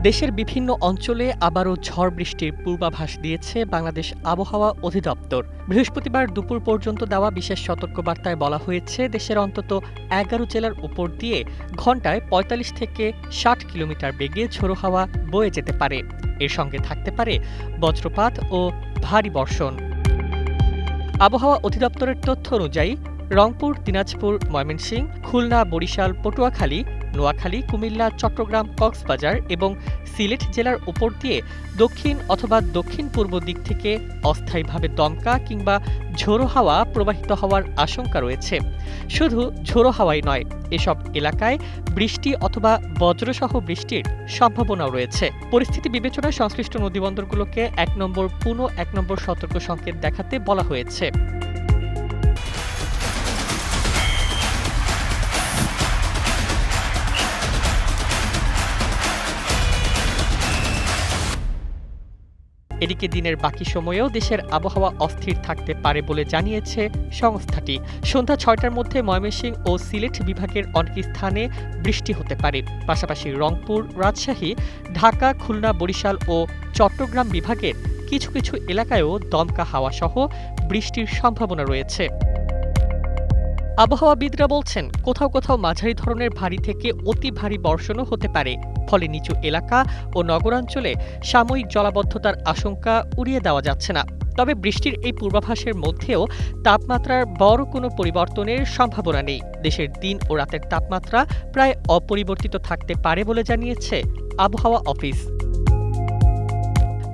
দেশের বিভিন্ন অঞ্চলে আবারও ঝড় বৃষ্টির পূর্বাভাস দিয়েছে বাংলাদেশ আবহাওয়া অধিদপ্তর। বৃহস্পতিবার দুপুর পর্যন্ত দেওয়া বিশেষ সতর্কবার্তায় বলা হয়েছে, দেশের অন্তত ১১ জেলার উপর দিয়ে ঘণ্টায় ৪৫ থেকে ৬০ কিলোমিটার বেগে ঝোড়ো হাওয়া বয়ে যেতে পারে। এর সঙ্গে থাকতে পারে বজ্রপাত ও ভারী বর্ষণ। আবহাওয়া অধিদপ্তরের তথ্য অনুযায়ী রংপুর, দিনাজপুর, ময়মনসিংহ, খুলনা, বরিশাল, পটুয়াখালী, নোয়াখালী, কুমিল্লা, চট্টগ্রাম, কক্সবাজার এবং সিলেট জেলার উপর দিয়ে দক্ষিণ অথবা দক্ষিণ পূর্ব দিক থেকে অস্থায়ীভাবে দমকা কিংবা ঝোড়ো হাওয়া প্রবাহিত হওয়ার আশঙ্কা রয়েছে। শুধু ঝোড়ো হাওয়াই নয়, এসব এলাকায় বৃষ্টি অথবা বজ্রসহ বৃষ্টির সম্ভাবনাও রয়েছে। পরিস্থিতি বিবেচনায় সংশ্লিষ্ট নদীবন্দরগুলোকে ১ নম্বর সতর্ক সংকেত দেখাতে বলা হয়েছে। এদিকে দিনের বাকি সময়েও দেশের আবহাওয়া অস্থির থাকতে পারে বলে জানিয়েছে সংস্থাটি। সন্ধ্যা ৬টার মধ্যে ময়মনসিংহ ও সিলেট বিভাগের অনেক স্থানে বৃষ্টি হতে পারে। পাশাপাশি রংপুর, রাজশাহী, ঢাকা, খুলনা, বরিশাল ও চট্টগ্রাম বিভাগের কিছু কিছু এলাকায়ও দমকা হাওয়া সহ বৃষ্টির সম্ভাবনা রয়েছে। আবহাওয়াবিদরা বলছেন, কোথাও কোথাও মাঝারি ধরনের ভারী থেকে অতি ভারী বর্ষণও হতে পারে। ফলে নিচু এলাকা ও নগরাঞ্চলে সাময়িক জলাবদ্ধতার আশঙ্কা উড়িয়ে দেওয়া যাচ্ছে না। তবে বৃষ্টির এই পূর্বাভাসের মধ্যেও তাপমাত্রার বড় কোনো পরিবর্তনের সম্ভাবনা নেই। দেশের দিন ও রাতের তাপমাত্রা প্রায় অপরিবর্তিত থাকতে পারে বলে জানিয়েছে আবহাওয়া অফিস।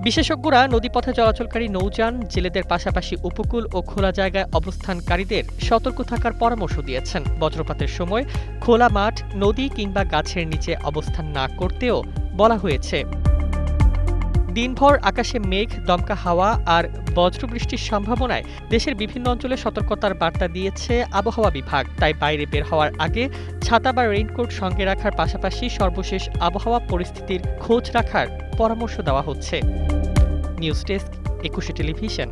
বিশেষজ্ঞরা নদীপথে চলাচলকারী নৌযান, জেলেদের পাশাপাশি উপকূল ও খোলা জায়গায় অবস্থানকারীদের সতর্ক থাকার পরামর্শ দিয়েছেন। বজ্রপাতের সময় খোলা মাঠ, নদী কিংবা গাছের নিচে অবস্থান না করতেও বলা হয়েছে। দিনভর আকাশে মেঘ, দমকা হাওয়া আর বজ্রবৃষ্টির সম্ভাবনায় দেশের বিভিন্ন অঞ্চলে সতর্কতার বার্তা দিয়েছে আবহাওয়া বিভাগ। তাই বাইরে বের হওয়ার আগে ছাতা বা রেইনকোট সঙ্গে রাখার পাশাপাশি সর্বশেষ আবহাওয়া পরিস্থিতির খোঁজ রাখার পরামর্শ দেওয়া হচ্ছে। News desk, ২১ television.